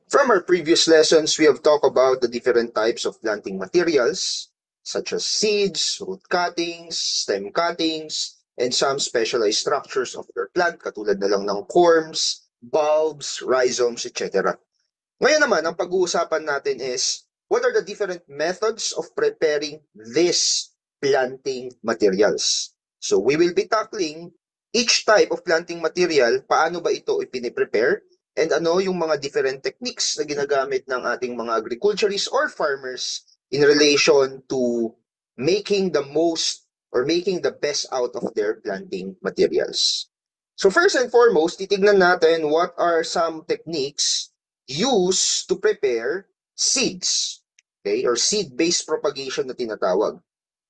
From our previous lessons, we have talked about the different types of planting materials, such as seeds, root cuttings, stem cuttings, and some specialized structures of your plant, katulad na lang ng corms, bulbs, rhizomes, etc. Ngayon naman, ang pag-uusapan natin is, what are the different methods of preparing these planting materials? So we will be tackling each type of planting material, paano ba ito ipiniprepare, and ano yung mga different techniques na ginagamit ng ating mga agriculturists or farmers in relation to making the most or making the best out of their planting materials. So first and foremost, titignan natin what are some techniques used to prepare seeds, okay, or seed-based propagation na tinatawag.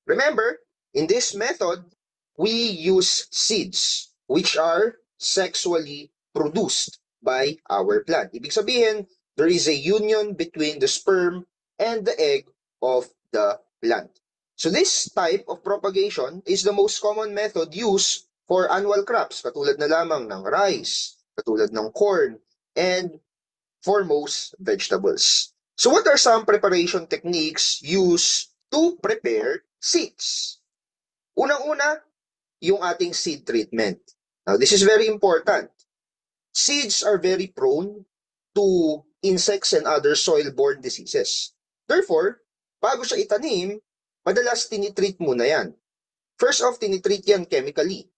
Remember, in this method, we use seeds which are sexually produced by our plant. Ibig sabihin, there is a union between the sperm and the egg of the plant. So this type of propagation is the most common method used for annual crops, katulad na lamang ng rice, katulad ng corn, and for most vegetables. So what are some preparation techniques used to prepare seeds? Unang-una, yung ating seed treatment. Now, this is very important. Seeds are very prone to insects and other soil-borne diseases. Therefore, bago siya itanim, madalas tinitreat muna yan. First off, tinitreat yan chemically.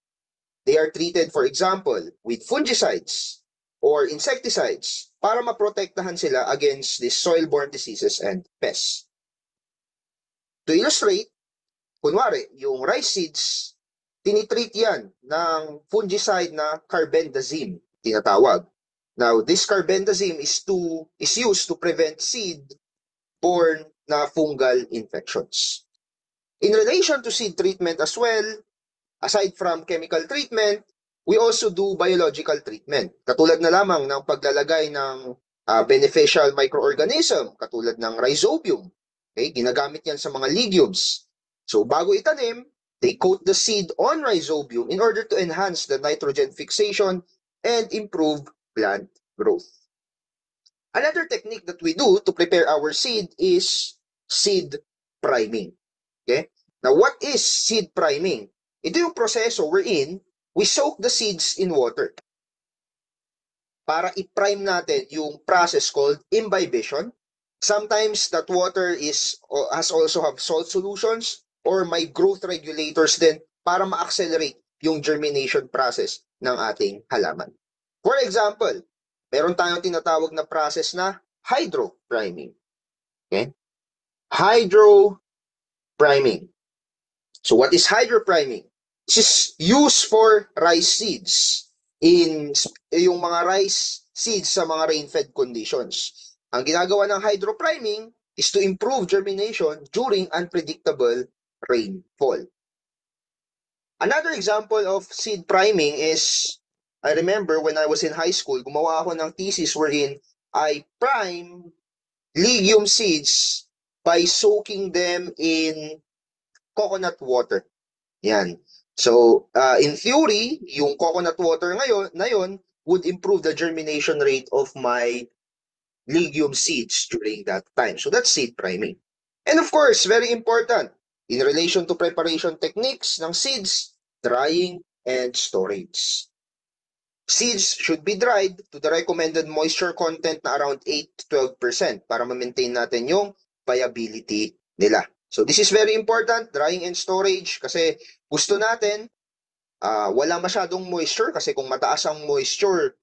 They are treated, for example, with fungicides or insecticides para maprotektahan sila against these soil-borne diseases and pests. To illustrate, kunwari, yung rice seeds, tinitreat yan ng fungicide na carbendazim, tinatawag. Now, this carbendazim is used to prevent seed-borne na fungal infections. In relation to seed treatment as well, aside from chemical treatment, we also do biological treatment. Katulad na lamang ng paglalagay ng beneficial microorganism, katulad ng rhizobium. Okay? Ginagamit yan sa mga legumes. So bago itanim, they coat the seed on rhizobium in order to enhance the nitrogen fixation and improve plant growth. Another technique that we do to prepare our seed is seed priming. Okay? Now, what is seed priming? Ito yung proseso wherein we soak the seeds in water para i-prime natin yung process called imbibition. Sometimes that water has also have salt solutions or may growth regulators din para ma-accelerate yung germination process ng ating halaman. For example, meron tayong tinatawag na process na hydropriming. Okay? Hydropriming. So what is hydropriming? This is used for rice seeds yung mga rice seeds sa mga rain-fed conditions. Ang ginagawa ng hydropriming is to improve germination during unpredictable rainfall. Another example of seed priming is, I remember when I was in high school, gumawa ako ng thesis wherein I prime legume seeds by soaking them in coconut water. Yan. So, in theory, yung coconut water na yon would improve the germination rate of my legume seeds during that time. So, that's seed priming. And of course, very important, in relation to preparation techniques ng seeds, drying and storage. Seeds should be dried to the recommended moisture content na around 8 to 12% para ma-maintain natin yung viability nila. So this is very important, drying and storage, kasi gusto natin wala masyadong moisture, kasi kung mataas ang moisture,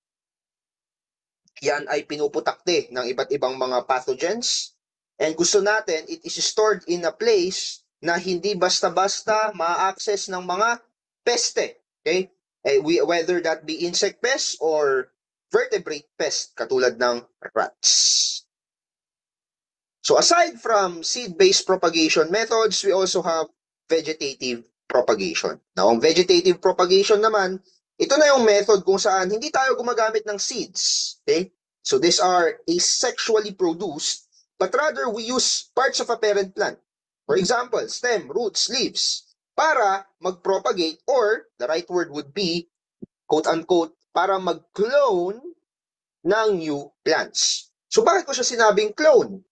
yan ay pinuputakte ng iba't ibang mga pathogens. And gusto natin, it is stored in a place na hindi basta-basta ma-access ng mga peste. Okay? Whether that be insect pests or vertebrate pests, katulad ng rats. So aside from seed-based propagation methods, we also have vegetative propagation. Now, ang vegetative propagation naman, ito na yung method kung saan hindi tayo gumagamit ng seeds. Okay? So these are asexually produced, but rather we use parts of a parent plant. For example, stem, roots, leaves, para mag-propagate, or the right word would be, quote-unquote, para mag-clone ng new plants. So bakit ko siya sinabing clone?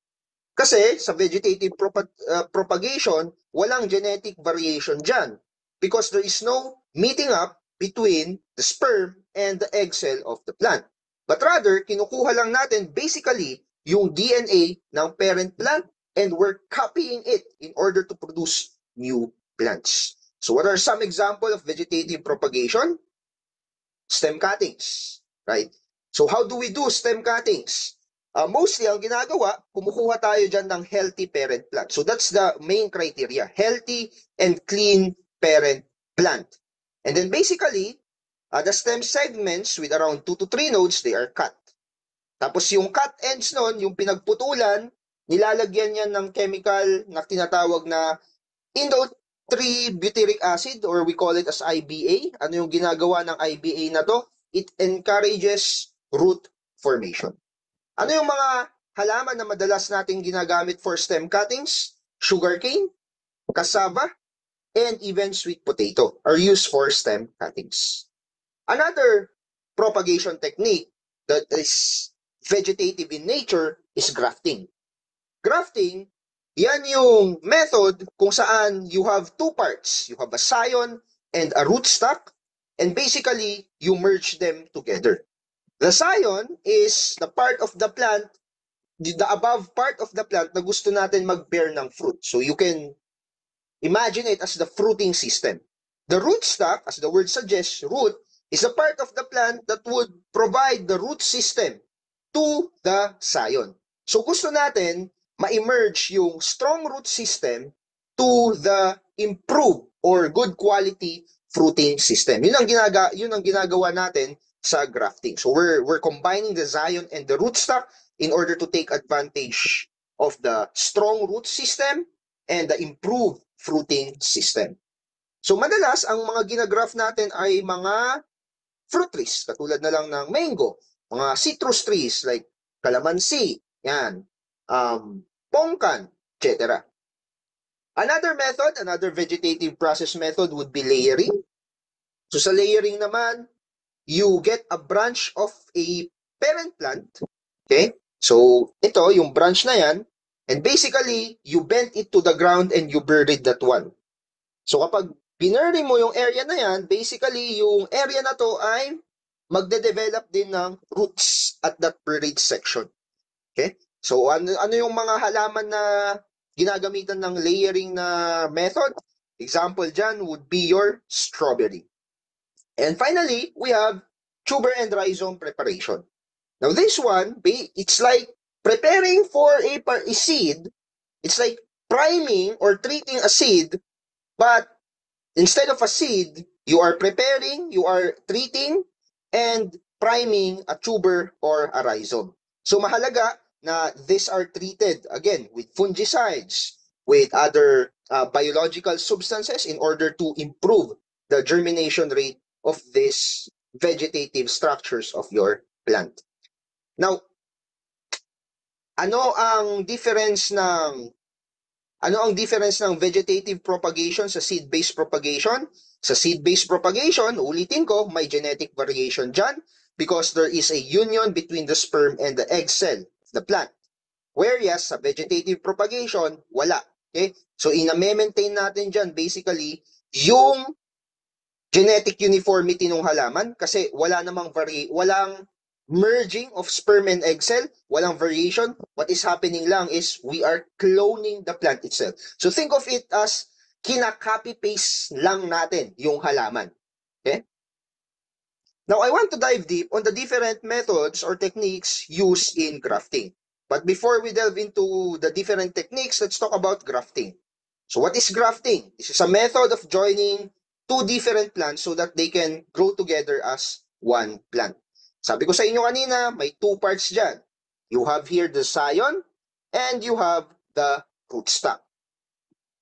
Kasi sa vegetative propagation, walang genetic variation dyan because there is no meeting up between the sperm and the egg cell of the plant. But rather, kinukuha lang natin basically yung DNA ng parent plant and we're copying it in order to produce new plants. So what are some example of vegetative propagation? Stem cuttings, right? So how do we do stem cuttings? Mostly, ang ginagawa, kumukuha tayo dyan ng healthy parent plant. So that's the main criteria, healthy and clean parent plant. And then basically, the stem segments with around 2 to 3 nodes, they are cut. Tapos yung cut ends nun, yung pinagputulan, nilalagyan yan ng chemical na tinatawag na indole-3-butyric acid or we call it as IBA. Ano yung ginagawa ng IBA na to? It encourages root formation. Ano yung mga halaman na madalas nating ginagamit for stem cuttings? Sugarcane, cassava, and even sweet potato are used for stem cuttings. Another propagation technique that is vegetative in nature is grafting. Grafting, yan yung method kung saan you have two parts. You have a scion and a rootstock, and basically, you merge them together. The scion is the part of the plant, the above part of the plant na gusto natin mag-bear ng fruit. So you can imagine it as the fruiting system. The rootstock, as the word suggests, root, is a part of the plant that would provide the root system to the scion. So gusto natin ma-emerge yung strong root system to the improved or good quality fruiting system. Yun ang ginagawa natin sa grafting. So we're combining the scion and the rootstock in order to take advantage of the strong root system and the improved fruiting system. So madalas ang mga ginagraph natin ay mga fruit trees, katulad na lang ng mango, mga citrus trees like calamansi, yan, pongkan, etc. Another method, another vegetative process method would be layering. So sa layering naman, you get a branch of a parent plant. Okay? So ito, yung branch na yan, and basically, you bent it to the ground and you buried that one. So kapag binury mo yung area na yan, basically, yung area na to ay magde-develop din ng roots at that buried section. Okay? So ano yung mga halaman na ginagamitan ng layering na method? Example dyan would be your strawberry. And finally, we have tuber and rhizome preparation. Now this one, it's like preparing for a seed. It's like priming or treating a seed, but instead of a seed, you are preparing, you are treating, and priming a tuber or a rhizome. So mahalaga na these are treated, again, with fungicides, with other biological substances in order to improve the germination rate of these vegetative structures of your plant. Now, ano ang difference ng vegetative propagation sa seed-based propagation? Sa seed-based propagation, ulitin ko, may genetic variation dyan because there is a union between the sperm and the egg cell of the plant. Whereas sa vegetative propagation, wala. Okay? So ina-maintain natin dyan basically yung genetic uniformity ng halaman kasi walang merging of sperm and egg cell, walang variation. What is happening lang is we are cloning the plant itself. So think of it as kina-copy-paste lang natin yung halaman. Okay? Now, I want to dive deep on the different methods or techniques used in grafting. But before we delve into the different techniques, let's talk about grafting. So what is grafting? This is a method of joining two different plants so that they can grow together as one plant. Sabi ko sa inyo kanina, may two parts dyan. You have here the scion and you have the rootstock.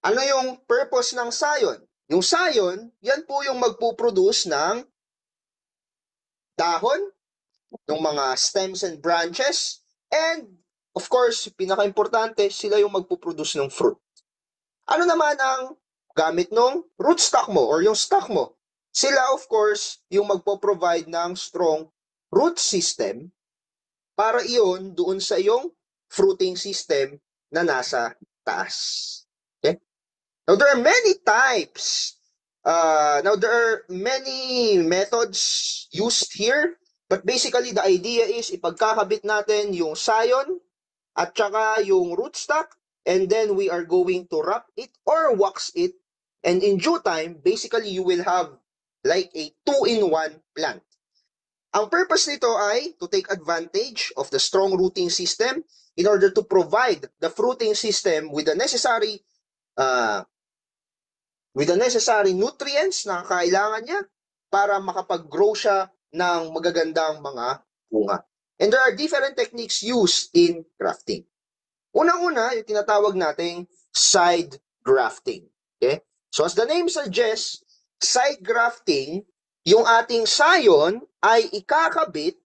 Ano yung purpose ng scion? Yung scion, yan po yung magpuproduce ng dahon, ng mga stems and branches, and of course, pinaka-importante, sila yung magpuproduce ng fruit. Ano naman ang gamit ng rootstock mo or yung stock mo? Sila, of course, yung magpo-provide ng strong root system para iyon doon sa iyong fruiting system na nasa taas. Okay? Now, there are many types. Now, there are many methods used here. But basically, the idea is ipagkakabit natin yung scion at saka yung rootstock, and then we are going to wrap it or wax it. And in due time, basically, you will have like a two-in-one plant. Ang purpose nito ay to take advantage of the strong rooting system in order to provide the fruiting system with the necessary nutrients na kailangan niya para makapag-grow siya ng magagandang mga bunga. And there are different techniques used in grafting. Unang-una, yung tinatawag nating side grafting. Okay? So as the name suggests, side grafting, yung ating scion ay ikakabit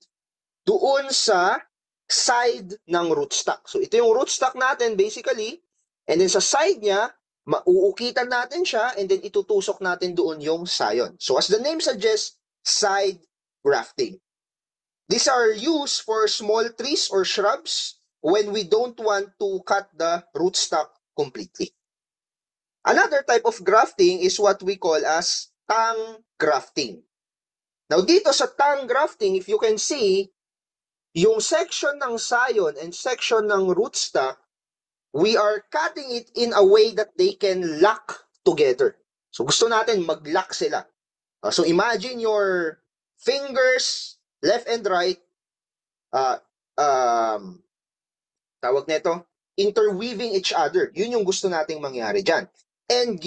doon sa side ng rootstock. So ito yung rootstock natin basically, and then sa side niya, mauukitan natin siya, and then itutusok natin doon yung scion. So as the name suggests, side grafting. These are used for small trees or shrubs when we don't want to cut the rootstock completely. Another type of grafting is what we call as tongue grafting. Now dito sa tongue grafting, if you can see, yung section ng scion and section ng rootstock, we are cutting it in a way that they can lock together. So gusto natin mag-lock sila. So imagine your fingers, left and right, tawag nito, interweaving each other. Yun yung gusto nating mangyari dyan. And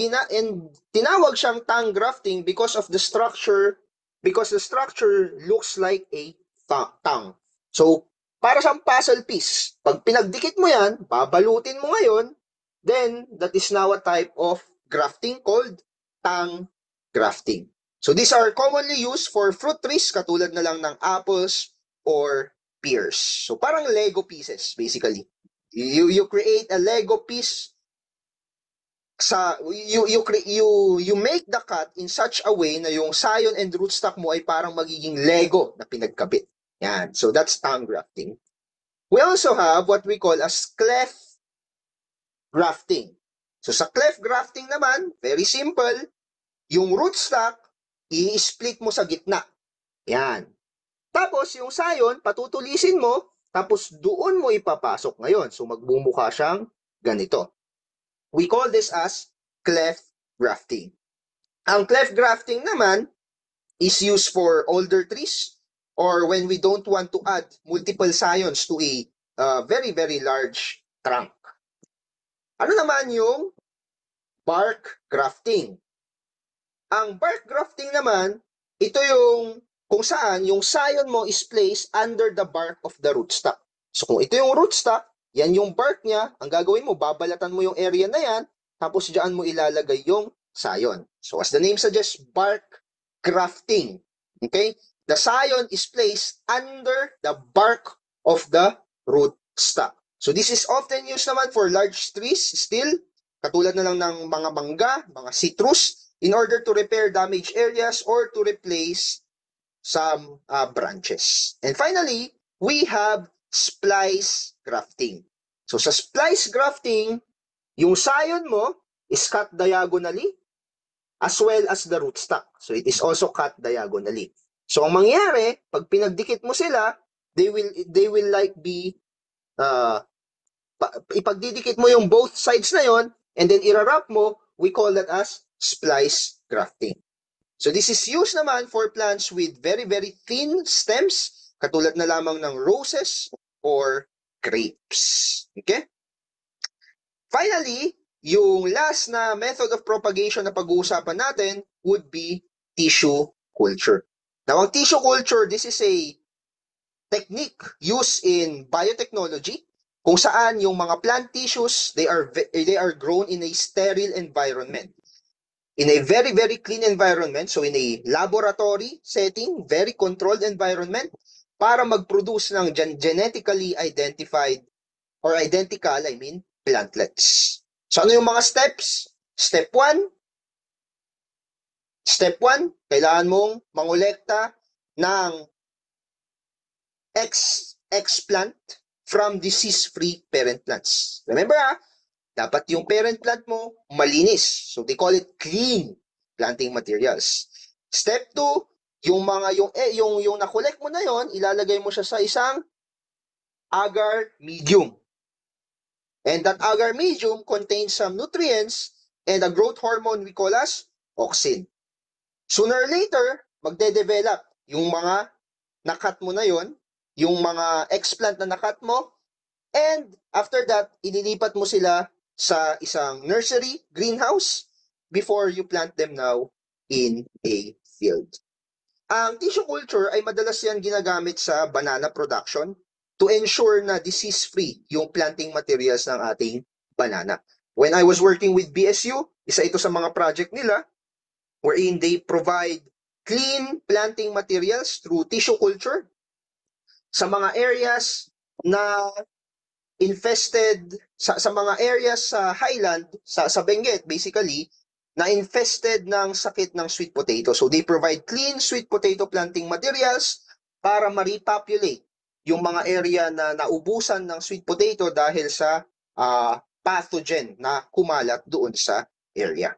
tinawag siyang tongue grafting because the structure looks like a tongue. So, para siyang puzzle piece. Pag pinagdikit mo yan, babalutin mo ngayon, then that is now a type of grafting called tongue grafting. So, these are commonly used for fruit trees, katulad na lang ng apples or pears. So, parang Lego pieces, basically. You create a Lego piece you make the cut in such a way na yung scion and rootstock mo ay parang magiging Lego na pinagkabit. Yan. So that's tongue grafting. We also have what we call as cleft grafting. So sa cleft grafting naman, very simple, yung rootstock i-split mo sa gitna. Yan. Tapos yung scion, patutulisin mo, tapos doon mo ipapasok ngayon. So magbumukha siyang ganito. We call this as cleft grafting. Ang cleft grafting naman is used for older trees or when we don't want to add multiple scions to a very, very large trunk. Ano naman yung bark grafting? Ang bark grafting naman, ito yung kung saan yung scion mo is placed under the bark of the rootstock. So kung ito yung rootstock, yan yung bark niya, ang gagawin mo, babalatan mo yung area na yan, tapos diyan mo ilalagay yung scion. So as the name suggests, bark grafting. Okay? The scion is placed under the bark of the rootstock. So this is often used naman for large trees still, katulad na lang ng mga mangga, mga citrus, in order to repair damaged areas or to replace some branches. And finally, we have splice grafting. So sa splice grafting, yung scion mo is cut diagonally as well as the rootstock. So it is also cut diagonally. So ang mangyari, pag pinagdikit mo sila, they will like be ipagdidikit mo yung both sides na yon, and then irarap mo, we call that as splice grafting. So this is used naman for plants with very, very thin stems, katulad na lamang ng roses or grapes. Okay? Finally, yung last na method of propagation na pag-uusapan natin would be tissue culture. Now, ang tissue culture, this is a technique used in biotechnology kung saan yung mga plant tissues, they are grown in a sterile environment. In a very, very clean environment, so in a laboratory setting, very controlled environment, para mag-produce ng genetically identified or identical, plantlets. So ano yung mga steps? Step 1, kailangan mong mangolekta ng X explant from disease-free parent plants. Remember dapat yung parent plant mo malinis. So they call it clean planting materials. Step 2, yung mga yung na-collect mo na yon, ilalagay mo siya sa isang agar medium. And that agar medium contains some nutrients and a growth hormone we call as auxin. Sooner or later, magde-develop yung mga nakat mo na yon, yung mga explant na nakat mo, and after that, ililipat mo sila sa isang nursery, greenhouse, before you plant them now in a field. Ang tissue culture ay madalas yan ginagamit sa banana production to ensure na disease-free yung planting materials ng ating banana. When I was working with BSU, isa ito sa mga project nila wherein they provide clean planting materials through tissue culture sa mga areas na infested sa mga areas sa highland, sa Benguet basically, na infested ng sakit ng sweet potato. So they provide clean sweet potato planting materials para ma-repopulate yung mga area na naubusan ng sweet potato dahil sa pathogen na kumalat doon sa area.